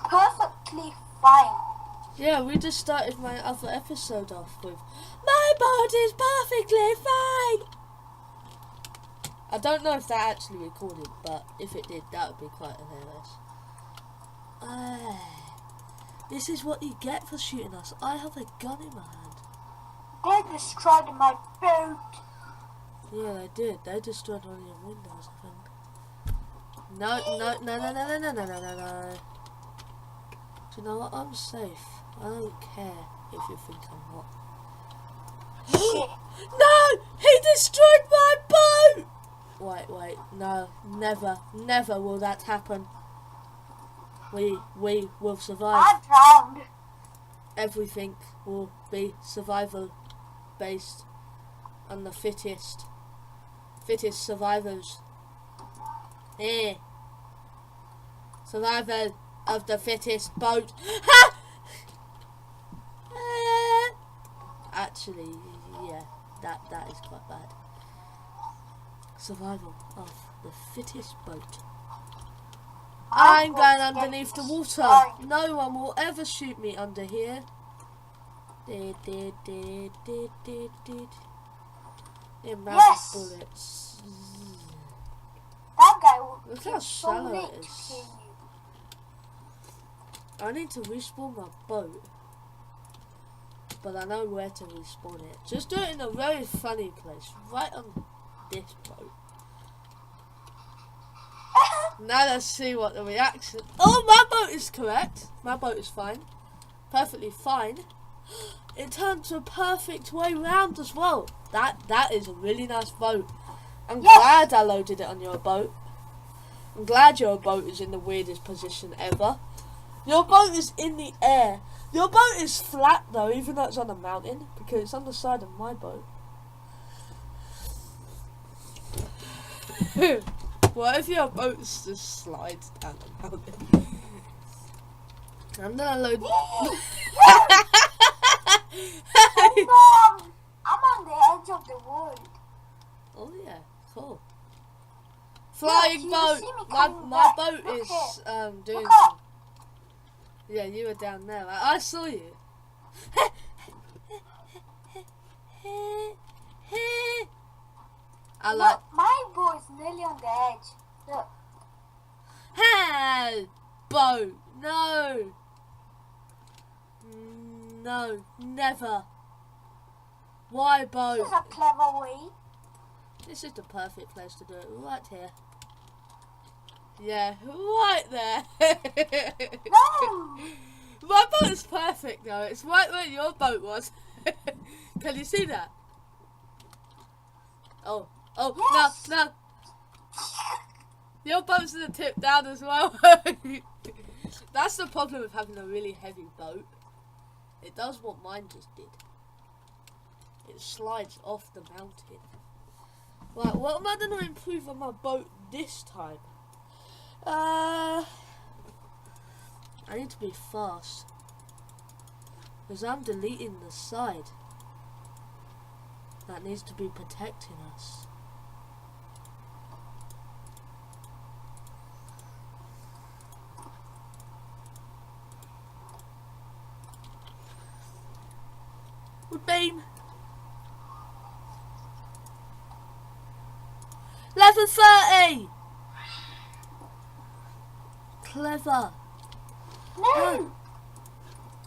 perfectly fine. Yeah, we just started my other episode off with my boat is perfectly fine. I don't know if that actually recorded, but if it did, that would be quite hilarious. This is what you get for shooting us. I have a gun in my hand. They destroyed my boat. Yeah, they did. They destroyed one of your windows, I think. No. Do you know what? I'm safe. I don't care if you think I'm not. No! He destroyed my boat! Wait. No. Never will that happen. We will survive. I drowned. Everything will be survival based on the fittest survivors. Here. Survival of the fittest boat. Ha! Actually, yeah, that is quite bad. Survival of the fittest boat. I'm going underneath the water. No one will ever shoot me under here. Yes. Bullets. That guy will Look be how so shallow late it to is. kill you. I need to respawn my boat, but I know where to respawn it. Just do it in a very funny place, right on this boat. Now let's see what the reaction. Oh, my boat is correct. My boat is fine, perfectly fine. It turned to a perfect way round as well. That is a really nice boat. I'm glad I loaded it on your boat. I'm glad your boat is in the weirdest position ever. Your boat is in the air. Your boat is flat though, even though it's on a mountain, because it's on the side of my boat. What if your boat just slides down the mountain? I'm gonna load. Hold on. I'm on the edge of the world. Oh yeah, cool. Flying boat. My boat is doing some. Yeah, you were down there. I saw you. I like. Look, my boat's nearly on the edge. Look. Hey, boat. No. No, never. Why boat? This is a clever way. This is the perfect place to do it. Right here. Yeah, right there. No. My boat is perfect though. It's right where your boat was. Can you see that? Oh, Yes. no. Your boat's gonna tip down as well. That's the problem with having a really heavy boat. It does what mine just did. It slides off the mountain. Right, what am I going to improve on my boat this time? I need to be fast. Because I'm deleting the side. That needs to be protecting us. Beam. Level 30. Clever. No.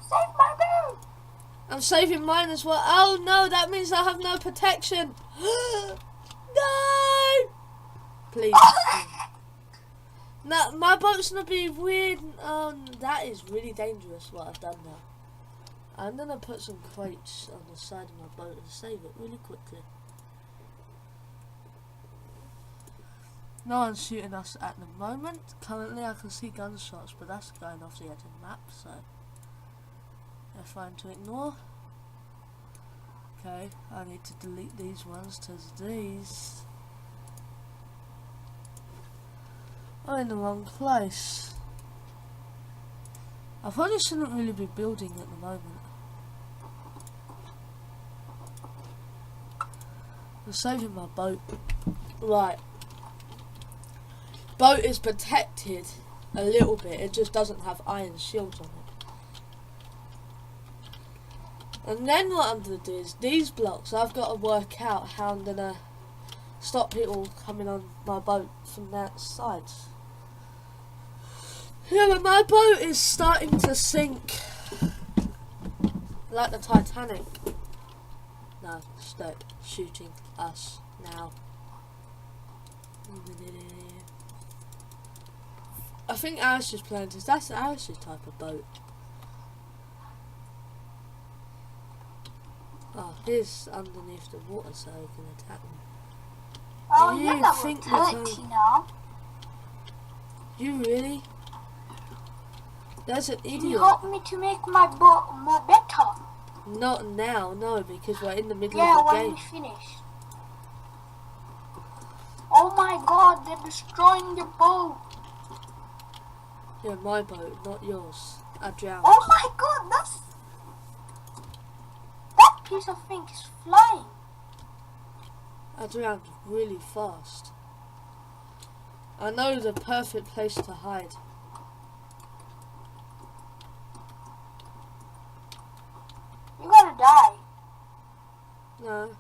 Save my boat. I'm saving mine as well. Oh no, that means I have no protection. No. Please. No, my boat's gonna be weird. That is really dangerous what I've done now. I'm gonna put some crates on the side of my boat and save it really quickly. No one's shooting us at the moment. Currently I can see gunshots, but that's going off the edge of the map, so they're fine to ignore. Okay, I need to delete these ones because these are in the wrong place. I probably shouldn't really be building at the moment. I'm saving my boat. Right. Boat is protected. a little bit. It just doesn't have iron shields on it. And then what I'm going to do is these blocks, I've got to work out how I'm going to stop people coming on my boat from that side. Yeah, but my boat is starting to sink. Like the Titanic. No, stop shooting us now. I think Alice is playing this. That's Alice's type of boat. Oh, he's underneath the water so he can attack me. Oh, You you're level think 30 now. You really? There's an Can you idiot. help me to make my boat more better? Not now, no, because we're in the middle Yeah, of the when game. we finish. Oh my god, they're destroying your boat. Yeah, my boat, not yours. I drowned. Oh my god, that piece of thing is flying. I drowned really fast. I know the perfect place to hide. You're gonna die. No.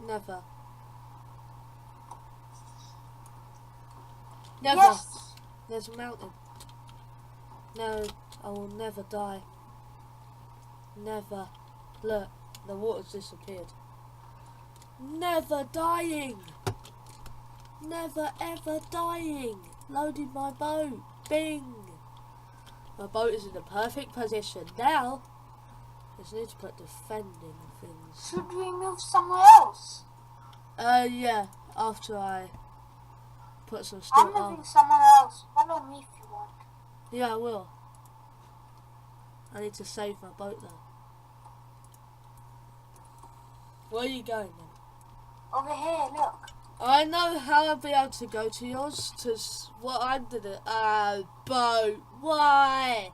Never. Never. Yes. There's a mountain. No, I will never die. Never. Look, the water's disappeared. Never dying. Never ever dying. Loading my boat. Bing. My boat is in the perfect position. Now, I just need to put defending things. Should we move somewhere else? Yeah, after I put some I'm stuff on. moving somewhere else. Follow me if you want. Yeah, I will. I need to save my boat though. Where are you going then? Over here, look. I know how I'll be able to go to yours, because what I did it. Boat. Why?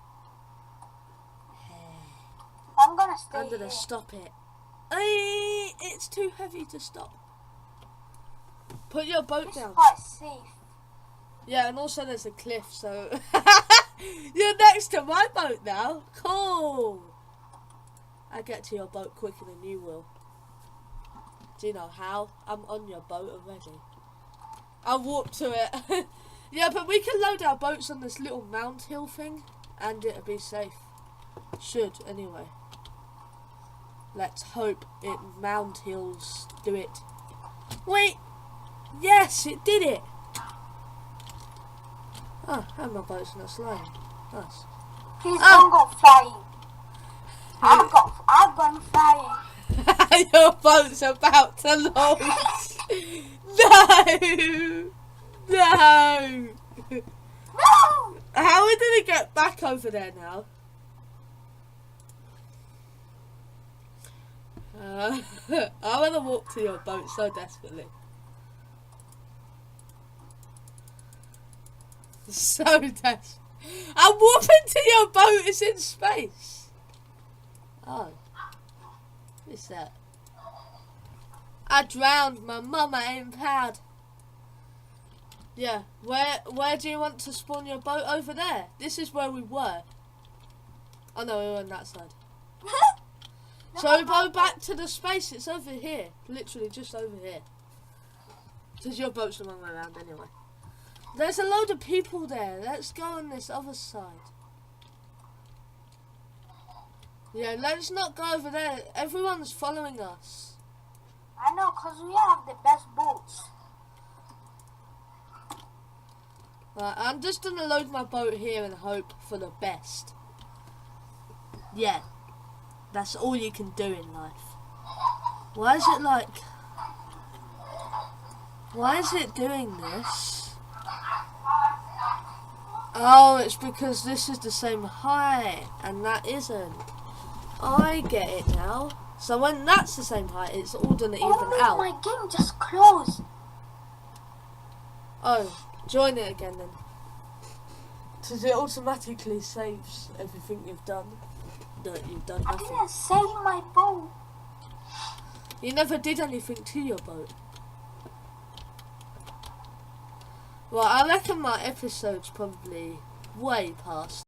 I'm gonna stay I'm gonna here. stop it. It's too heavy to stop. Put your boat It's down. quite safe. Yeah, and also there's a cliff, so you're next to my boat now. Cool. I get to your boat quicker than you will. Do you know how? I'm on your boat already. I'll walk to it. Yeah, but we can load our boats on this little mount hill thing, and it'll be safe. Should, anyway. Let's hope it mount hills do it. Wait! Yes, it did it! Oh, and my boat's not sliding. Nice. Please don't go flying. I've gone flying. Your boat's about to launch. No! No! No! How are we going to get back over there now? I want to walk to your boat so desperately. So desperate. I'm warping to your boat. It's in space. Oh. What's that? I drowned. My mama ain't proud. Yeah. Where do you want to spawn your boat? Over there. This is where we were. Oh no, we were on that side. So we go back to the space. It's over here. Literally just over here. Because your boat's the wrong way around anyway. There's a load of people there. Let's go on this other side. Yeah, let's not go over there. Everyone's following us. I know, because we have the best boats. Right, I'm just going to load my boat here and hope for the best. Yeah. That's all you can do in life. Why is it like... Why is it doing this? Oh, it's because this is the same height and that isn't. I get it now. So when that's the same height, it's all gonna even out. My game just closed. Oh, join it again then. Because it automatically saves everything you've done. That you've done I nothing. didn't save my boat. You never did anything to your boat. Well, I reckon my episode's probably way past.